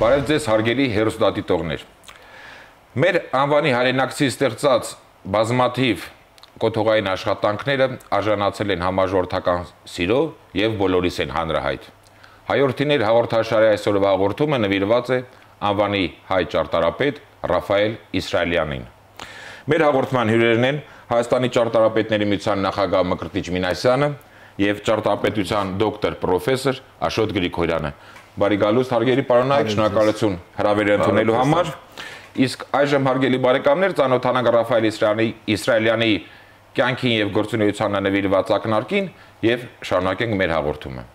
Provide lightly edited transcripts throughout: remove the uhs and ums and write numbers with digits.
Բարև ձեզ հարգելի հեռուստադիտողներ։ Մեր անվանի հայրենակցի ստեղծած բազմաթիվ կոթողային աշխատանքները արժանացել են համաժողովրդական սիրո եւ բոլորիս են հանրահայտ։ Հայորդիներ հաղորդաշարի այսօրվա հաղորդումը նվիրված է անվանի հայ ճարտարապետ Ռաֆայել Իսրայելյանին։ Մեր հաղորդման հյուրերն են Հայաստանի ճարտարապետների միության նախագահ Մկրտիչ Մինասյանը եւ ճարտարապետության դոկտոր պրոֆեսոր Աշոտ Գրիգորյանը։ Բարի գալուստ հարգելի պարոնայք, շնորհակալություն հրավերը ընդունելու համար։ Իսկ այժմ հարգելի բարեկամներ, ծանոթանանք Ռաֆայել Իսրայելյանի կյանքին եւ գործունեությանը նվիրված ակնարկին եւ շարունակենք մեր հաղորդումը։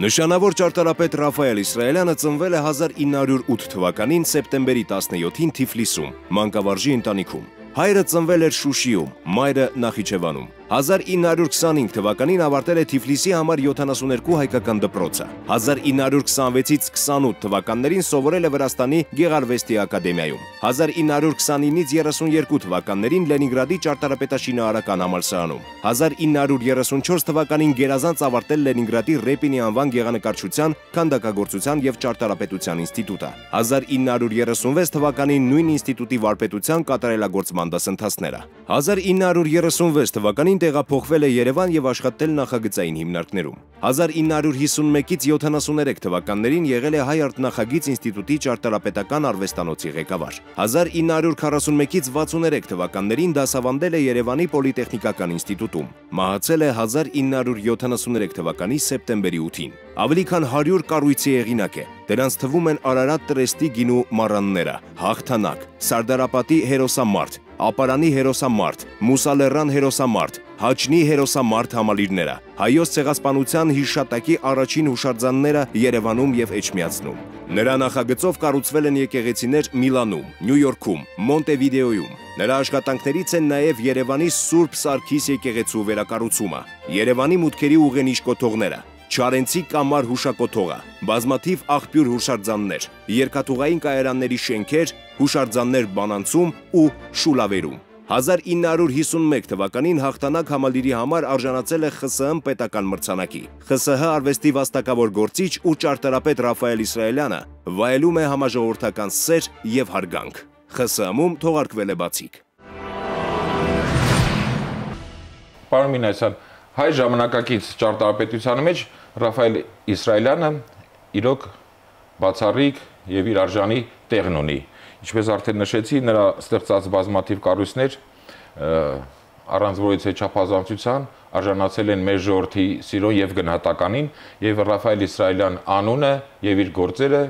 Նշանավոր ճարտարապետ Ռաֆայել Իսրայելյանը ծնվել է 1908 թվականին սեպտեմբերի 17-ին Թիֆլիսում, մանկավարժի ընտանիքում։ Հայրը ծնվել էր Շուշիում, մայրը Նախիջևանում։ 1925 թվականին ավարտել է Թիֆլիսի համար 72 հայկական դպրոցը։ 1926-ից 28 թվականներին սովորել է Վրաստանի Գեղարվեստի ակադեմիայում։ 1929-ից 32 թվականներին Լենինգրադի ճարտարապետաշինարարական համալսարանում։ 1934 թվականին գերազանց ավարտել Լենինգրադի Ռեպինի անվան գեղանկարչության, քանդակագործության եւ ճարտարապետության ինստիտուտը։ 1936 թվականին նույն ինստիտուտի վարպետության կատարելագործման դասընթացները։ 1936 թվականին տեղափոխվել է Երևան եւ աշխատել նախագծային հիմնարկներում։ 1951-ից 73 թվականներին եղել է Հայ արտնախագիծ ինստիտուտի ճարտարապետական արվեստանոցի ղեկավար։ 1941-ից 63 թվականներին դասավանդել է Երևանի պոլիտեխնիկական ինստիտուտում։ Մահացել է 1973 թվականի սեպտեմբերի 8-ին։ Ավելի քան 100 կառույցի հեղինակ է։ Դրանց թվում են Արարատ տրեստի գինու մառանները, Հաղթանակ, Սարդարապատի հերոսամարտ, Ապարանի հերոսամարտ, Մուսալեռան հերոսամարտ, Հաչնի հերոսամարտ համալիրները, Հայոց ցեղասպանության հիշատակի առաջին հուշարձանները Երևանում եւ Էջմիածնում։ Նրա նախագծով կառուցվել են եկեղեցիներ Միլանում, Նյու Յորքում, Մոնտեվիդեոյում։ Նրա աշխատանքներից են նաեւ Երևանի Սուրբ Սարգիս եկեղեցու վերակառուցումը, Երևանի մուտքերի ուղենիշ կոթողները, Չարենցի կամար հուշակոթողը, բազմաթիվ աղբյուր հուշարձաններ, երկաթուղային կայարանների շենքեր, հուշարձաններ Բանանցում ու Շուլավերում։ 1951 թվականին Հաղթանակ համալիրի համար արժանացել է ԽՍՀՄ պետական մրցանակի։ ԽՍՀ արվեստի վաստակավոր գործիչ ու ճարտարապետ Ռաֆայել Իսրայելյանը վայելում է համաժողովրդական սեր եւ հարգանք։ ԽՍՀՄ-ում թողարկվել է բացիկ։ Պարոն Մինասյան, հայ ժամանակակից ճարտարապետության մեջ Ռաֆայել Իսրայելյանը իրոք բացառիկ եւ իր արժանի տեղն ունի։ Ինչպես արդեն նշեցի, նրա ստեղծած բազմաթիվ կառույցներ առանց որևէ չափազանցության արժանացել են մեր ժողովրդի սիրո եւ գնահատականին, եւ Ռաֆայել Իսրայելյան անունը եւ իր գործերը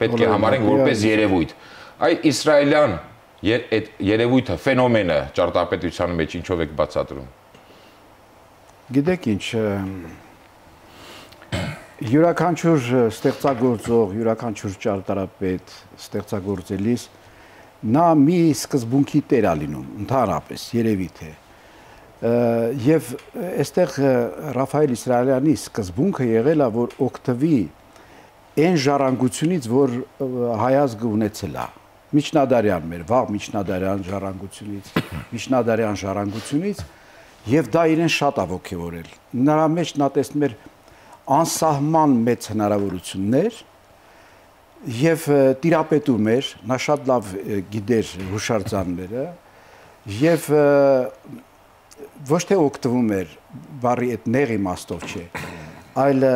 պետք է համարենք որպես երևույթ։ Այդ Իսրայելյան երևույթը, ֆենոմենը ճարտարապետության մեջ ինչով եք բացատրում։ Գիտեք ինչ, յուրաքանչյուր ստեղծագործող, յուրաքանչյուր ճարտարապետ ստեղծագործելիս նա մի սկզբունքի տեր է լինում, ընդհանրապես երևի թե։ Եվ այստեղ Ռաֆայել Իսրայելյանի սկզբունքը եղել է, որ օգտվի այն ժառանգությունից, որ հայազգը ունեցել է։ Միջնադարյան մեր, վաղ միջնադարյան ժառանգությունից եւ դա իրեն շատ է ոգևորել։ Նրա մեջ նա տեսնում էր անսահման մեծ հնարավորություններ եւ տիրապետում էր, նա շատ լավ գիտեր հուշարձանները եւ ոչ թե օգտվում էր բառի այդ նեղ իմաստով չէ, այլ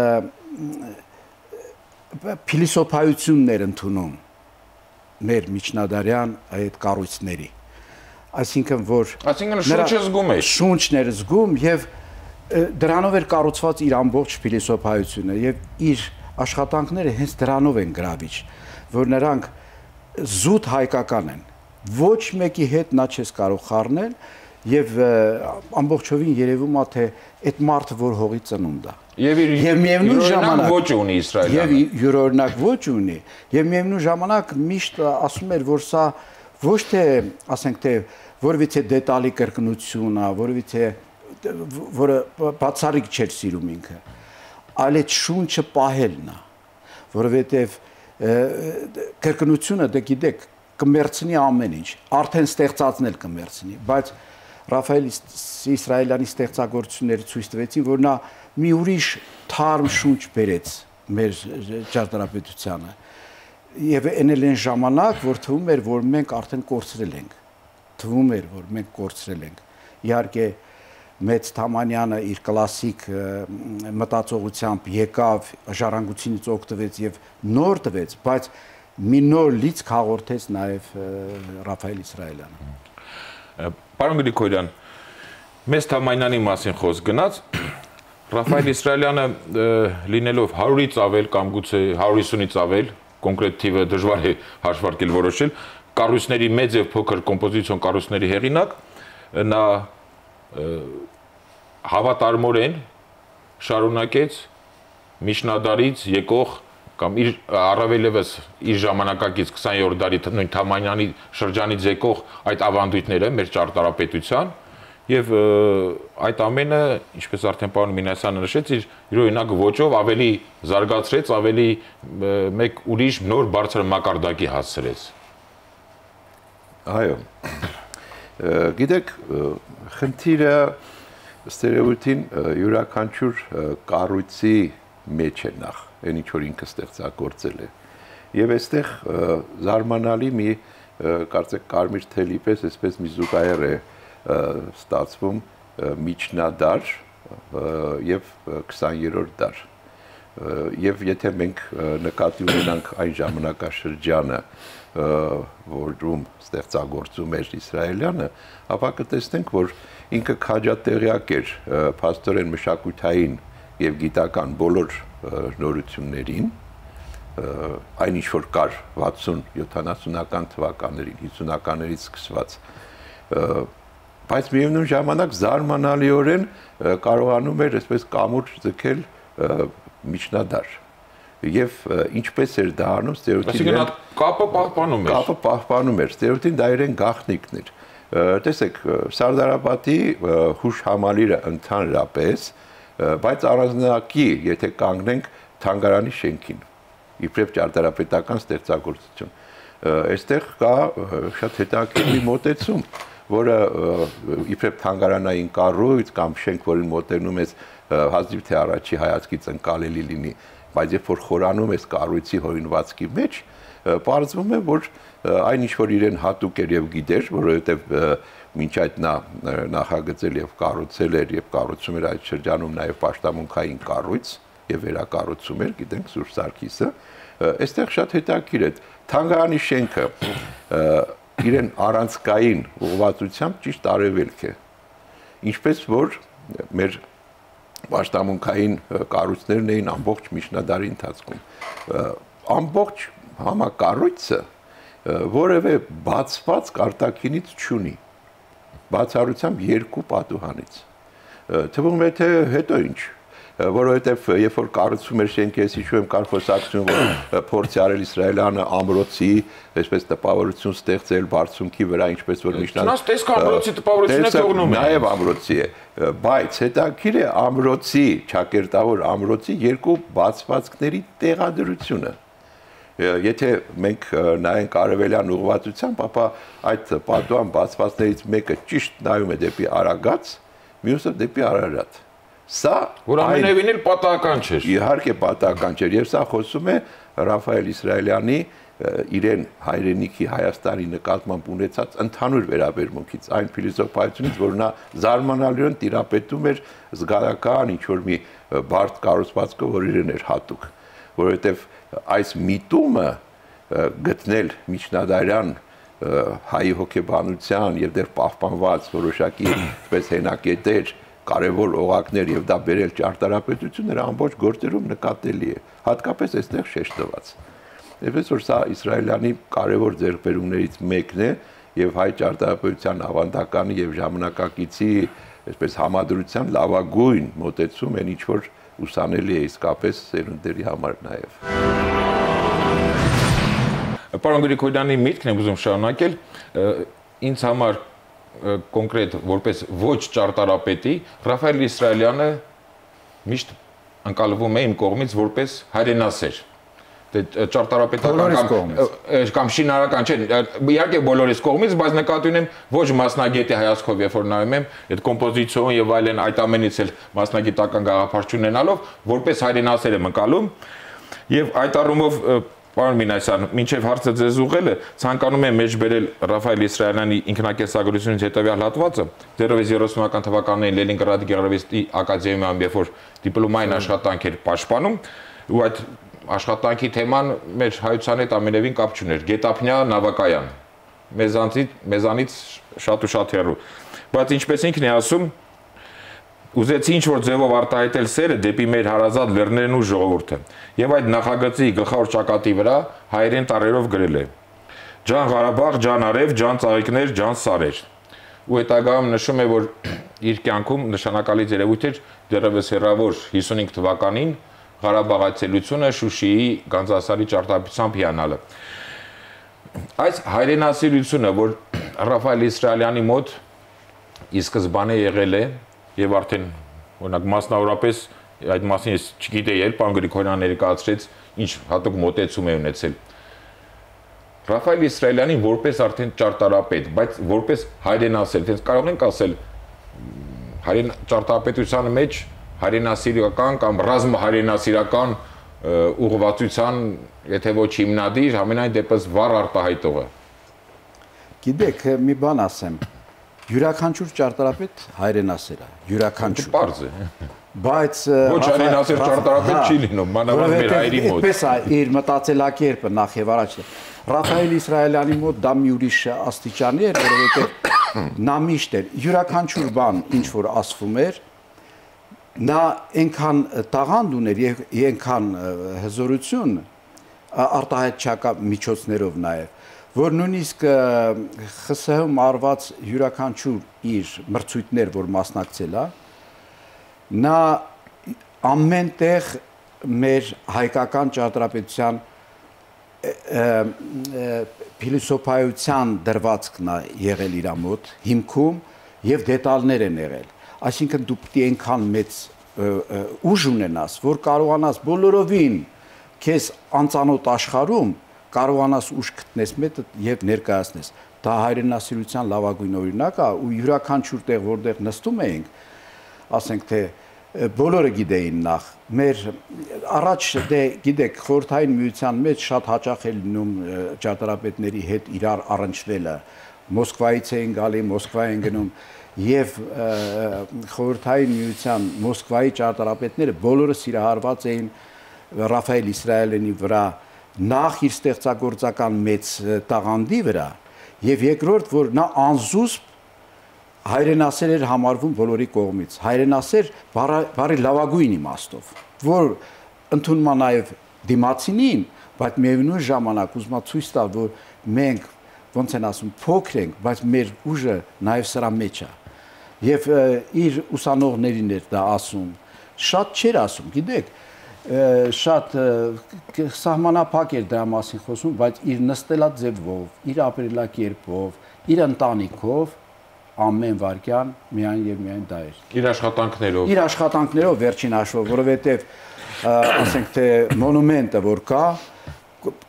փիլիսոփայություններ ընդունում մեր միջնադարյան այդ կառույցների։ Այսինքն որ շունչը զգում է, շունչն էր զգում եւ դրանով էր կառուցված իր ամբողջ փիլիսոփայությունը եւ իր աշխատանքները հենց դրանով են գրավիչ, որ նրանք զուտ հայկական են, ոչ մեկի հետ նա չես կարող խառնել եւ ամբողջովին երևում է թե այդ մարդը որ հողի ծնունդ է եւ միևնույն ժամանակ ոչ ունի Իսրայելը եւ յուրօրինակ ոչ ունի եւ միևնույն ժամանակ միշտ ասում էր որ սա ոչ թե ասենք թե որևիցե դետալի կրկնություն է, որևիցե որը բացառիկ չէր սիրում ինքը, այլ այդ շունչը պահելն է, որովհետև կրկնությունը դե գիտեք կմերցնի ամեն ինչ, արդեն ստեղծածն էլ կմերցնի, բայց Ռաֆայել Իսրայելյանի ստեղծագործությունները ցույց տվեցին, որ նա մի ուրիշ թարմ շունչ բերեց մեր ճարտարապետությանը։ Եվ այն են ժամանակ, որ թվում էր, որ մենք արդեն կորցրել ենք։ Թվում էր, որ մենք կորցրել ենք։ Իհարկե Մեծ Թամանյանը իր կլասիկ մտածողությամբ եկավ, ժառանգությունից օգտվեց եւ նոր տվեց, բայց մի նոր լիցք հաղորդեց նաեւ Ռաֆայել Իսրայելյանը։ Պարոն Գրիգորյան, Մեծ Թամանյանի մասին խոսք գնաց, Ռաֆայել Իսրայելյանը լինելով 100-ից ավել կամ գուցե 150-ից ավել, կոնկրետ թիվը դժվար է հաշվարկել որոշել, կառույցների մեծ եւ փոքր կոմպոզիցիոն կառույցների հեղինակ, նա հավատարմորեն շարունակեց միջնադարից եկող կամ իր առավելևս իր ժամանակակից 20-րդ դարի նույն Թամանյանի շրջանից եկող այդ ավանդույթները մեր ճարտարապետության եւ այդ ամենը, ինչպես արդեն պարոն Մինասյանը նշեց, իր օրինակ ոճով ավելի զարգացրեց, ավելի մեկ ուրիշ նոր բարձր մակարդակի հասցրեց։ Այո։ Գիտեք, խնդիրը ստերեոտիպին յուրաքանչյուր կառույցի մեջ է նախ, այն ինչ որ ինքը ստեղծագործել է։ Եվ այստեղ զարմանալի մի կարծեք կարմիր թելի պես, այսպես մի զուգահեռ է ստացվում միջնադար եւ 20-րդ դար։ Եվ եթե մենք նկատի ունենանք այն ժամանակաշրջանը, որում ստեղծագործում էր Իսրայելյանը, ապա կտեսնենք, որ ինքը քաջատեղյակ էր փաստորեն մշակութային եւ գիտական բոլոր նորություններին, այն ինչ որ կար 60-70-ական թվականներին, 50-ականներից սկսված, բայց միևնույն ժամանակ զարմանալիորեն կարողանում էր այսպես կամուր ձգել միջնադար։ Եվ ինչպես էր դա անում, ստերեոտիպը կապը պահպանում էր։ Կապը պահպանում էր, ստերեոտիպին դա իրեն գաղտնիքն էր։ Տեսեք, Սարդարապետի հուշ համալիրը ընդհանրապես, բայց առանձնակի, եթե կանգնենք թանգարանի շենքին, իբրև ճարտարապետական ստեղծագործություն։ Այստեղ կա շատ հետաքրքիր մոտեցում, որը իբրև թանգարանային կառույց կամ շենք, որին մոտենում ես հազիվ թե առաջի հայացքից ընկալելի լինի, բայց երբ որ խորանում ես կառույցի հորինվածքի մեջ, պարզվում է, որ այն ինչ որ իրեն հատուկ էր եւ գիտեր, որովհետեւ մինչ այդ նա նախագծել եւ կառուցել էր եւ կառուցում էր այդ շրջանում նաեւ պաշտամունքային կառույց եւ վերակառուցում էր, գիտենք Սուրբ Սարգիսը, այստեղ շատ հետաքրքիր է թանգարանի շենքը իրեն առանցքային ուղղվածությամբ ճիշտ արևելք է, ինչպես որ մեր պաշտամունքային կառույցներն էին ամբողջ միջնադարի ընթացքում։ Ամբողջ համակառույցը որևէ բացված արտաքինից չունի, բացառությամբ երկու պատուհանից։ Թվում է թե հետո ինչ, որովհետև երբ որ կառուցում էր շենքը, ես հիշում եմ կար խոսակցություն, որ փորձ արել Իսրայելյանը ամրոցի, այսպես տպավորություն ստեղծել բարձունքի վրա, ինչպես որ միշտ Նրանց տեսք ամրոցի տպավորությունը թողնում է։ Նաև ամրոցի է, բայց հետաքրքիր է ամրոցի, ճակերտավոր ամրոցի երկու բացվածքների տեղադրությունը։ Եթե մենք նայենք արևելյան ուղղվածությամբ, ապա այդ պատուհան բացվածքներից մեկը ճիշտ նայում է դեպի Արագած, մյուսը դեպի Արարատ։ Սա որ ամենևին էլ պատահական չէր։ Իհարկե պատահական չէր, եւ սա խոսում է Ռաֆայել Իսրայելյանի իրեն հայրենիքի Հայաստանի նկատմամբ ունեցած ընդհանուր վերաբերմունքից, այն փիլիսոփայությունից, որ նա զարմանալիորեն տիրապետում էր զգալական ինչ որ մի բարդ կառուցվածքով, որ իրեն էր հատուկ, որովհետեւ այս միտումը գտնել միջնադարյան հայ հոգեբանության եւ դեռ պահպանված որոշակի այսպես հենակետեր, կարևոր օղակներ եւ դա բերել ճարտարապետությունները ամբողջ գործերում նկատելի է, հատկապես այստեղ շեշտված։ Եվ որ սա Իսրայելյանի կարևոր ձեռքբերումներից մեկն է եւ հայ ճարտարապետության ավանդականի եւ ժամանակակիցի այսպես համադրության լավագույն մոտեցում են, ինչ որ ուսանելի է իսկապես սերունդերի համար նաեւ։ Պարոն Գրիգորյանի միտքն եմ ուզում շարունակել, ինձ համար կոնկրետ որպես ոչ ճարտարապետի Ռաֆայել Իսրայելյանը միշտ ընկալվում է իմ կողմից որպես հայրենասեր։ ճարտարապետական կամ շինարարական չէ, իհարկե բոլորիս կողմից, բայց նկատի ունեմ ոչ մասնագետի հայացքով, երբ որ նայում եմ այդ կոմպոզիցիոն եւ այլն այդ ամենից էլ մասնագիտական գաղափար չունենալով, որպես հայրենասեր եմ ընկալում եւ այդ առումով Պարոն Մինասյան, մինչև հարցը ձեզ ուղղելը, ցանկանում եմ մեջ բերել Ռաֆայել Իսրայելյանի ինքնակենսագրությունից հետևյալ հատվածը, 030-ական թվականներին Լենինգրադի Գեղարվեստի ակադեմիայում, երբ որ դիպլոմային աշխատանք էր պաշտպանում, ու այդ աշխատանքի թեման մեր հայության հետ ամենևին կապ չուներ, Գետափնյա նավակայան, մեզանից շատ ու շատ հեռու, բայց ինչպես ինքն է ասում, ուզեցի ինչ-որ ձևով արտահայտել սերը դեպի մեր հարազատ լեռներն ու ժողովուրդը եւ այդ նախագծի գլխավոր ճակատի վրա հայերեն տառերով գրել է Ջան Ղարաբաղ, ջան Արև, ջան ծաղիկներ, ջան սարեր ու հետագայում նշում է որ իր կյանքում նշանակալի երևույթ էր դեռևս հեռավոր 55 թվականին Ղարաբաղ այցելությունը Շուշիի Գանձասարի ճարտարապետությամբ հիանալը այս հայրենասիրությունը որ Ռաֆայել Իսրայելյանի մոտ ի սկզբանե եղել է Եվ արդեն, օրինակ, մասնավորապես այդ մասին ես չգիտեի էլ, պարոն Գրիգորյանը ներկայացրեց, ինչ հատուկ մոտեցում է ունեցել։ Ռաֆայել Իսրայելյանին որպես արդեն ճարտարապետ, բայց որպես հայրենասեր, դες կարող ենք ասել ճարտարապետության մեջ հայրենասիրական կամ ռազմահայրենասիրական ուղղվածության, եթե ոչ հիմնադիր, ամենայն դեպս վառ արտահայտողը։ Գիտեք, մի բան ասեմ Յուրաքանչյուր ճարտարապետ հայրենասեր է, յուրաքանչյուր։ Պարզ է։ Բայց ոչ հայրենասեր ճարտարապետ չի լինում, մանավանդ մեր հայրի մոտ։ Այդպես է իր մտածելակերպը նախ եւ առաջ։ Ռաֆայել Իսրայելյանի մոտ դա մի ուրիշ աստիճանի էր, որովհետեւ նա միշտ էր յուրաքանչյուր բան ինչ որ ասվում էր, նա այնքան տաղանդ ուներ եւ այնքան հզորություն արտահայտչական միջոցներով նաեւ որ նույնիսկ ԽՍՀ-ում արված յուրաքանչյուր իր մրցույթներ, որ մասնակցել է, նա ամեն տեղ մեր հայկական ճարտարապետության փիլիսոփայության դրվածքն է եղել իր մոտ, հիմքում եւ դետալներ են եղել։ Այսինքն դու պետք է այնքան մեծ ուժ ունենաս, որ կարողանաս բոլորովին քեզ անծանոթ աշխարհում կարողանաս ուժ գտնես մեծ եւ ներկայացնես։ Դա հայրենասիրության լավագույն օրինակ է ու յուրաքանչյուր տեղ որտեղ նստում էինք, ասենք թե բոլորը գիտեին նախ մեր առաջ դե գիտեք խորհրդային միության մեջ շատ հաճախ է լինում ճարտարապետների հետ իրար առնչվելը Մոսկվայից էին գալի, Մոսկվա են գնում եւ խորհրդային միության Մոսկվայի ճարտարապետները բոլորը սիրահարված էին Ռաֆայել Իսրայելյանի վրա նախ իր ստեղծագործական մեծ տաղանդի վրա եւ երկրորդ որ նա անզուսպ հայրենասեր էր համարվում բոլորի կողմից հայրենասեր բարի լավագույն իմաստով որ ընդունում է նաեւ դիմացինին բայց միևնույն ժամանակ ուզում է ցույց տալ որ մենք ոնց են ասում փոքր ենք բայց մեր ուժը նաեւ սրա մեջ է եւ իր ուսանողներին էր դա ասում շատ չէր ասում գիտեք շատ սահմանափակ էր դրա մասին խոսում, բայց իր նստելա ձևով, իր ապրելակերպով, իր ընտանիքով ամեն վարքյան միայն եւ միայն դա էր։ Իր աշխատանքներով։ Իր աշխատանքներով վերջին հաշվով, որովհետեւ ասենք թե մոնումենտը որ կա,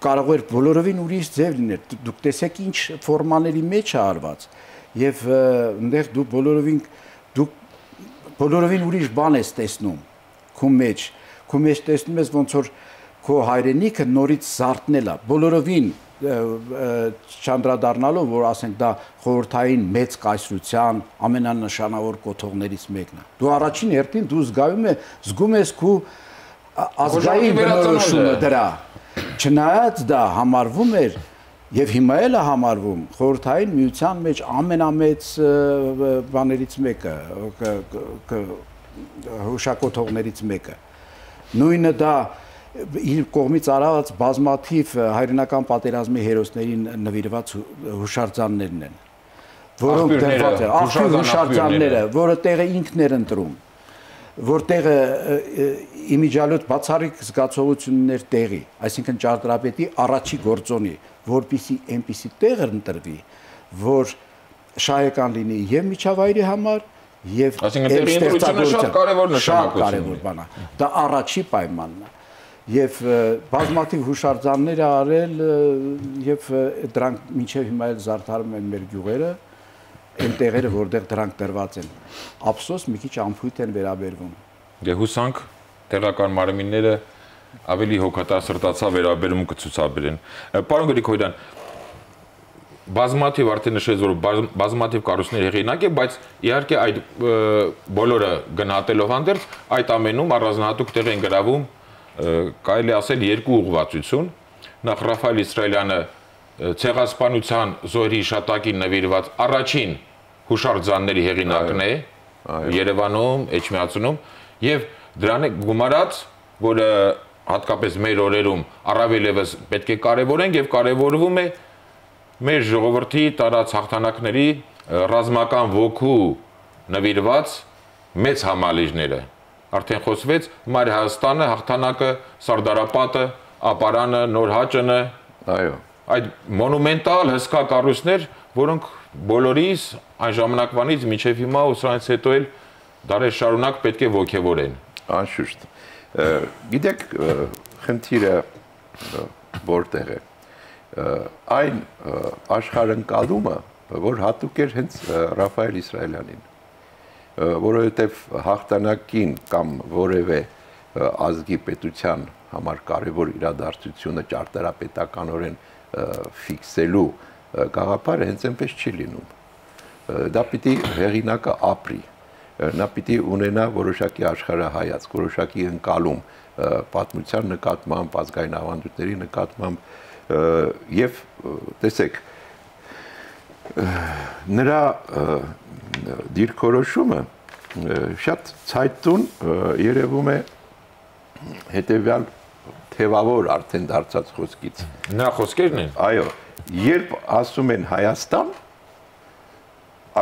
կարող էր բոլորովին ուրիշ ձև լինել։ Դուք տեսեք ինչ ֆորմաների մեջ է արված եւ այնտեղ դու բոլորովին ուրիշ բան ես տեսնում քո մեջ Քո մեջ տեսնում ես ոնց որ քո հայրենիքը նորից զարթնել է բոլորովին չանդրադառնալով որ ասենք դա խորհրդային մեծ կայսրության ամենանշանավոր կոթողներից մեկն է դու առաջին հերթին դու զգում ես քո ազգային բնորոշումը դրա չնայած դա համարվում էր եւ հիմա էլ է համարվում խորհրդային միության մեջ ամենամեծ բաներից մեկը հուշակոթողներից մեկը Նույնը դա իր կողմից արած բազմաթիվ հայրենական պատերազմի հերոսներին նվիրված հուշարձաններն են, որոնք դրված են, աղբյուր հուշարձանները, որը տեղը ինքն էր ընտրում, որտեղը իմիջիալոտ բացառիկ զգացողություններ տեղի, այսինքն ճարտարապետի առաջի գործոնի, որպիսի այնպիսի տեղ ընտրվի, որ շահեկան լինի եւ միջավայրի համար Եվ Այսինքն տեղի ընտրությունը շատ կարևոր նշանակություն ունի։ Դա առաջի պայմանն է։ Եվ բազմաթիվ հուշարձաններ է արել եւ դրանք մինչեւ հիմա էլ զարդարում են մեր գյուղերը, այն տեղերը, որտեղ դրանք դրված են։ Ափսոս մի քիչ անփույթ են վերաբերվում։ Դե հուսանք տեղական մարմինները ավելի հոգատասրտացա վերաբերում կցուցաբերեն։ Պարոն Գրիգորյան, բազմաթիվ արդեն նշեց, որ բազմաթիվ կառույցներ հեղինակ է, բայց իհարկե այդ բոլորը գնահատելով հանդերձ այդ ամենում առանձնահատուկ տեղ են գրավում, կարելի ասել երկու ուղղվածություն։ Նախ Ռաֆայել Իսրայելյանը ցեղասպանության զոհերի հիշատակին նվիրված առաջին հուշարձանների հեղինակն է Երևանում, Էջմիածնում, եւ դրան է գումարած, որը հատկապես մեր օրերում առավել եւս պետք է կարևորենք եւ կարևորվում է մեր ժողովրդի տարած հաղթանակների ռազմական ոգու նվիրված մեծ համալիրները։ Արդեն խոսվեց Մայր Հայաստանը, հաղթանակը, Սարդարապատը, Ապարանը, Նոր Հաճը, այո, այդ մոնումենտալ հսկա կառույցներ, որոնք բոլորիս այն ժամանակվանից մինչև հիմա ու սրանից հետո էլ դարեր շարունակ պետք է ոգևորեն։ Անշուշտ։ Գիտեք, խնդիրը որտեղ է։ Այն աշխարհընկալումը, որ հատուկ էր հենց Ռաֆայել Իսրայելյանին, որովհետև հաղթանակին կամ որևէ ազգի պետության համար կարևոր իրադարձությունը ճարտարապետականորեն ֆիքսելու գաղափարը հենց այնպես չի լինում։ Դա պիտի հեղինակը ապրի, նա պիտի ունենա որոշակի աշխարհայացք, որոշակի ընկալում պատմության նկատմամբ, ազգային ավանդույթների նկատմամբ եւ տեսեք նրա դիրքորոշումը շատ ցայտուն երևում է հետեւյալ թևավոր արդեն դարձած խոսքից։ Նա խոսքերն են։ Այո, երբ ասում են Հայաստան,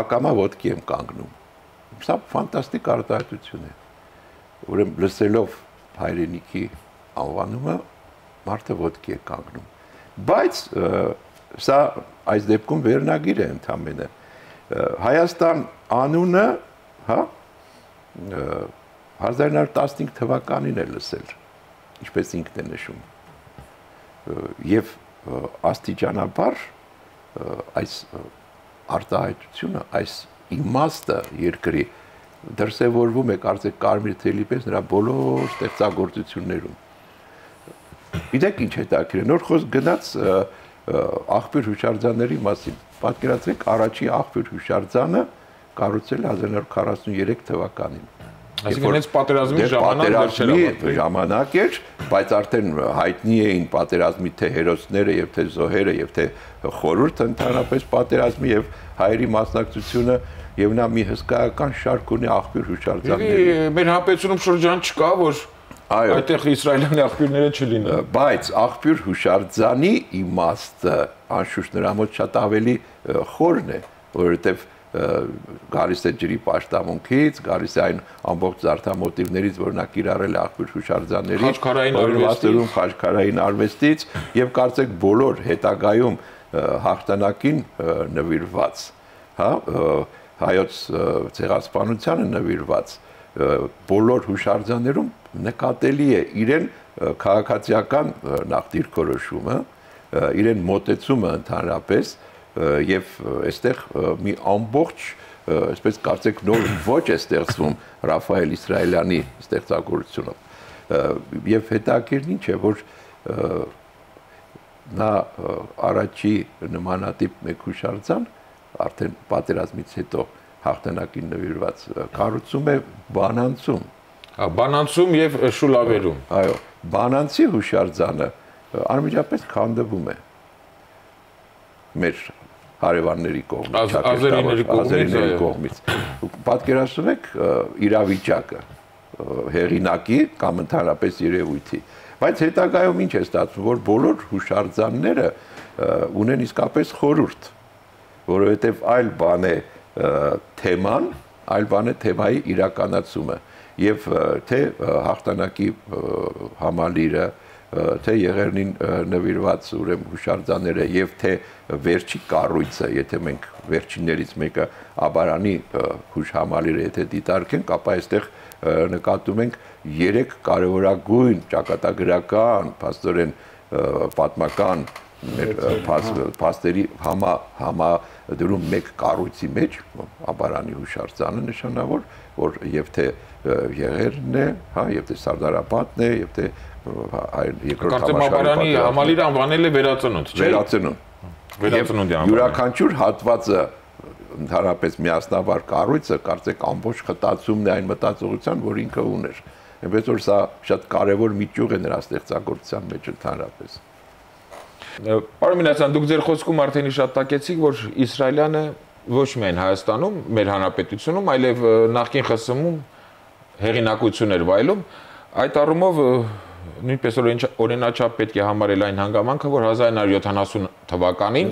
ակամա ոտքի եմ կանգնում։ Սա ֆանտաստիկ արտահայտություն է։ Ուրեմն լսելով հայրենիքի անվանումը մարդը ոտքի է կանգնում։ Բայց սա այս դեպքում վերնագիր է ընդամենը։ Հայաստան անունը, հա, 1915 թվականին է լսել, ինչպես ինքն է նշում։ Եվ աստիճանաբար այս արտահայտությունը, այս իմաստը երկրի դրսևորվում է կարծեք կարմիր թելի պես նրա բոլոր ստեղծագործություններում։ Գիտեք ինչ հետաքրքիր է, նոր խոսք գնաց աղբյուր հուշարձանների մասին։ Պատկերացրեք, առաջի աղբյուր հուշարձանը կառուցել 1943 թվականին։ Այսինքն հենց պատերազմի ժամանակ էր, բայց արդեն հայտնի էին պատերազմի թե հերոսները եւ թե զոհերը եւ թե խորհուրդը ընդհանրապես պատերազմի եւ հայերի մասնակցությունը եւ նա մի հսկայական շարք ունի աղբյուր հուշարձանների։ Մեր հանրապետությունում շրջան չկա, որ այդտեղ իսրայելյան աղբյուրները չլինեն։ Բայց աղբյուր հուշարձանի իմաստը անշուշտ նրա մոտ շատ ավելի խորն է, որովհետեւ գալիս է ջրի պաշտամունքից, գալիս է այն ամբողջ զարդամոտիվներից, որ նա կիրառել է աղբյուր հուշարձանների, խաչքարային արվեստից եւ կարծեք բոլոր հետագայում հաղթանակին նվիրված, հա, հայոց ցեղասպանությանը նվիրված բոլոր հուշարձաններում նկատելի է իրեն քաղաքացիական նախ դիրքորոշումը, իրեն մոտեցումը ընդհանրապես եւ այստեղ մի ամբողջ, այսպես կարծեք նոր ոճ է ստեղծվում Ռաֆայել Իսրայելյանի ստեղծագործությունով։ Եվ հետաքրքիրն ինչ է, որ նա առաջի նմանատիպ մեկ հուշարձան արդեն պատերազմից հետո հաղթանակին նվիրված կառուցում է Բանանցում։ Բանանցում եւ Շուլավերում։ Այո, Բանանցի հուշարձանը անմիջապես քանդվում է մեր հարևանների կողմից, ազերիների կողմից։ Պատկերացնում եք իրավիճակը հեղինակի կամ ընդհանրապես երևույթի։ Բայց հետագայում ինչ է ստացվում, որ բոլոր հուշարձանները ունեն իսկապես խորհուրդ, որովհետև այլ բան է թեման, այլ բան է թեմայի իրականացումը եւ թե հաղթանակի համալիրը, թե եղերնին նվիրված ուրեմն հուշարձանները եւ թե վերջի կառույցը, եթե մենք վերջիններից մեկը Աբարանի հուշհամալիրը եթե դիտարկենք, ապա այստեղ նկատում ենք 3 կարևորագույն ճակատագրական, փաստորեն պատմական փաստերի համադրում մեկ կառույցի մեջ Աբարանի հուշարձանը նշանավոր, որ եւ թե Եղերնն է, հա, եւ թե Սարդարապատն է, եւ թե երկրորդ համաշխարհային համալիրը անվանել է վերածնունդ, չէ՞։ Վերածնունդի անվան։ Յուրաքանչյուր հատվածը ընդհանրապես միասնաբար կառույցը կարծեք ամբողջ խտացումն է այն մտածողության, որ ինքը ուներ։ Այնպես որ սա շատ կարևոր մի ճյուղ է նրա ստեղծագործության մեջ ընդհանրապես։ Պարոն Մինասյան, դուք ձեր խոսքում արդեն շատ տակեցիք, որ Իսրայելյանը ոչ միայն Հայաստանում, մեր հանրապետությունում, այլև նախկին ԽՍՀՄ-ում հեղինակություն էր վայելում, այդ առումով նույնպես օրինաչափ պետք է համարել այն հանգամանքը, որ 1970 թվականին,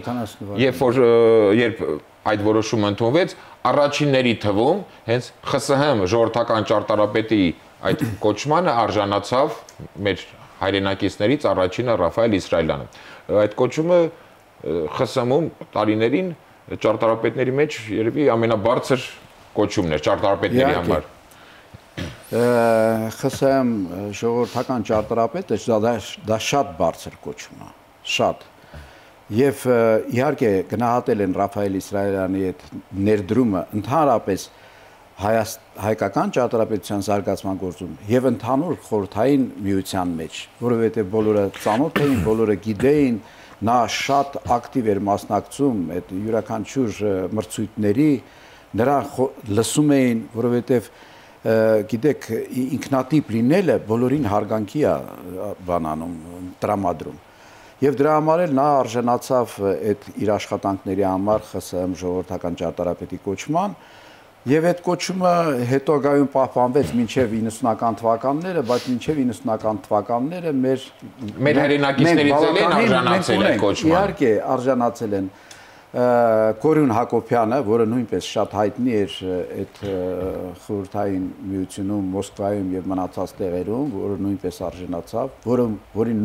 երբ այդ որոշումը ընդունվեց, առաջինների թվում հենց ԽՍՀՄ ժողովրդական ճարտարապետի այդ կոչմանը արժանացավ մեր հայրենակիցներից առաջինը Ռաֆայել Իսրայելյանը։ Այդ կոչումը ԽՍՀՄ-ում տարիներին ճարտարապետների մեջ երևի ամենաբարձր կոչումն էր ճարտարապետների համար։ ԽՍՀՄ ժողովրդական ճարտարապետը դա շատ բարձր կոչում է, շատ։ Եվ իհարկե գնահատել են Ռաֆայել Իսրայելյանի այդ ներդրումը ընդհանրապես հայկական ճարտարապետության զարգացման գործում եւ ընդհանուր խորհրդային միության մեջ, որովհետեւ բոլորը ծանոթ էին, բոլորը գիտեին, նա շատ ակտիվ էր մասնակցում այդ յուրաքանչյուր մրցույթների, նրան լսում էին, որովհետեւ գիտեք, ինքնատիպ լինելը բոլորին հարգանքի է բանանում, տրամադրում։ Եվ դրա համար էլ նա արժանացավ այդ իր աշխատանքների համար ԽՍՀՄ ժողովրդական ճարտարապետի կոչման, եւ այդ կոչումը հետագայում պահպանվեց մինչեւ 90-ական թվականները, բայց մինչեւ 90-ական թվականները մեր հայրենակիցներից են արժանացել այդ կոչման։ Իհարկե արժանացել են Կորյուն Հակոբյանը, որը նույնպես շատ հայտնի էր այդ խորհրդային միությունում, Մոսկվայում եւ մնացած տեղերում, որը նույնպես արժանացավ, որին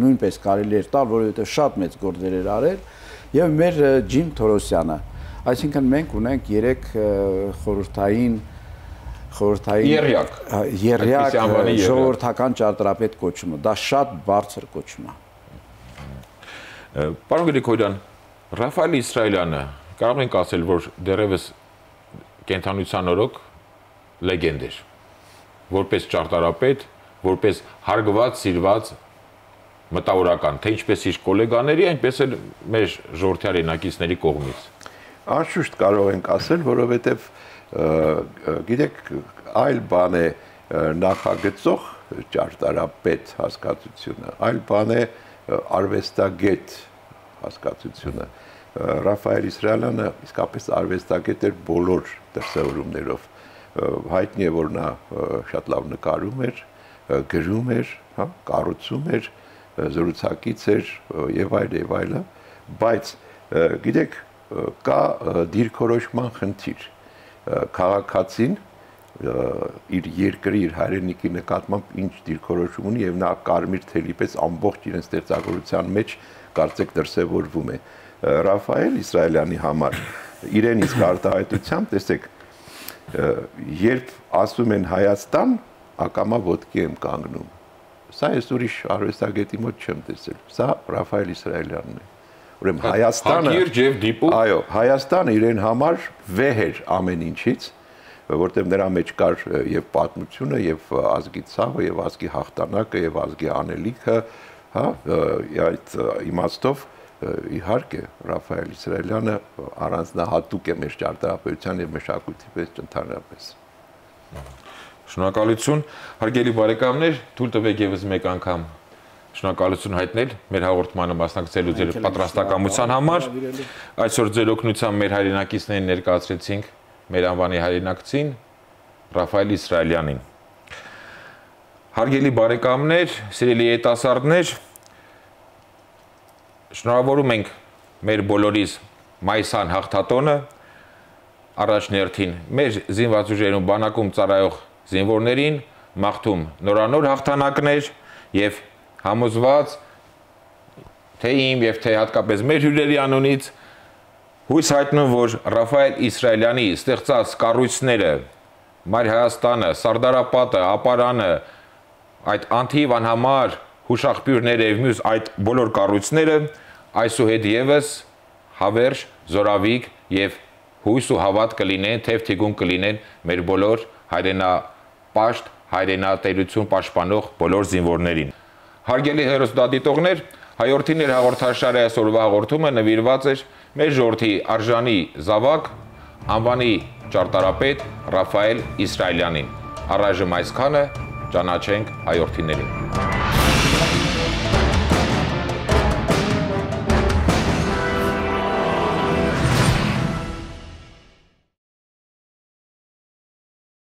նույնպես կարելի էր տալ, որովհետեւ շատ մեծ գործեր էր արել, եւ մեր Ջիմ Թորոսյանը։ Այսինքն մենք ունենք 3 խորհրդային երրյակ ժողովրդական ճարտարապետ կոչումը, դա շատ բարձր կոչում է։ Պարոն Գրիգորյան, Ռաֆայել Իսրայելյանը կարող ենք ասել, որ դեռևս կենթանության օրոք լեգենդ էր, որպես ճարտարապետ, որպես հարգված, սիրված մտավորական, թե ինչպես իր գոլեգաների, այնպես էլ մեր ժողովրդի հայրենակիցների կողմից։ Անշուշտ կարող ենք ասել, որովհետև գիտեք, այլ բան է նախագծող ճարտարապետ հասկացությունը, այլ բան է արվեստագետ հասկացությունը։ Ռաֆայել Իսրայելյանը իսկապես արվեստագետ էր բոլոր դրսևորումներով։ Հայտնի է, որ նա շատ լավ նկարում էր, գրում էր, կառուցում էր, զրուցակից էր եւ այլը, բայց գիտեք, կա դիրքորոշման խնդիր։ Քաղաքացին իր երկրի, իր հայրենիքի նկատմամբ ինչ դիրքորոշում ունի եւ նա կարմիր թելի պես ամբողջ իրեն ստեղծագործության մեջ կարծեք դրսևորվում է։ Ռաֆայել Իսրայելյանի համար իրեն իսկ արտահայտությամբ, տեսեք, երբ ասում են Հայաստան, ակամա ոտքի եմ կանգնում։ Սա ես ուրիշ արվեստագետի մոտ չեմ տեսել։ Սա Ռաֆայել Իսրայելյանն է։ Ուրեմն Հայաստանը, այո, Հայաստանը իրեն համար վեհ էր ամեն ինչից, որտեղ նրա մեջ կար եւ պատմությունը, եւ ազգի ցավը, եւ ազգի հաղթանակը, եւ ազգի անելիքը, հա, այդ իմաստով իհարկե Ռաֆայել Իսրայելյանը առանձնահատուկ է մեր ճարտարապետության եւ մշակույթի մեջ ընդհանրապես։ Շնորհակալություն, հարգելի բարեկամներ, թույլ տվեք եւս մեկ անգամ շնորհակալություն հայտնել մեր հաղորդմանը մասնակցելու ձեր պատրաստակամության համար։ Այսօր ձեր օգնությամբ մեր հայրենակիցներին ներկայացրեցինք մեր անվանի հայրենակցին Ռաֆայել Իսրայելյանին։ Հարգելի բարեկամներ, սիրելի երիտասարդներ, շնորհավորում ենք մեր բոլորիս մայիսյան հաղթատոնը, առաջներթին մեր զինված ուժերում բանակում ծառայող զինվորներին, մաղթում նորանոր հաղթանակներ եւ համոզված թե իմ եւ թե հատկապես մեր հյուրերի անունից հույս հայտնում, որ Ռաֆայել Իսրայելյանի ստեղծած կառույցները, Մայր Հայաստանը, Սարդարապատը, Ապարանը, այդ անթիվ անհամար հուշաղբյուրները եւ մյուս այդ բոլոր կառույցները այսուհետ եւս հավերժ, զորավիգ եւ հույս ու հավատ կլինեն, թեև թիգուն կլինեն մեր բոլոր հայրենապաշտ, հայրենատերություն պաշտպանող բոլոր զինվորներին։ Հարգելի հեռուստադիտողներ, Հայորդիներ հաղորդաշարի այսօրվա հաղորդումը նվիրված էր մեր ժողովրդի արժանի զավակ անվանի ճարտարապետ Ռաֆայել Իսրայելյանին։ Առայժմ այսքանը, ճանաչենք հայորդիներին։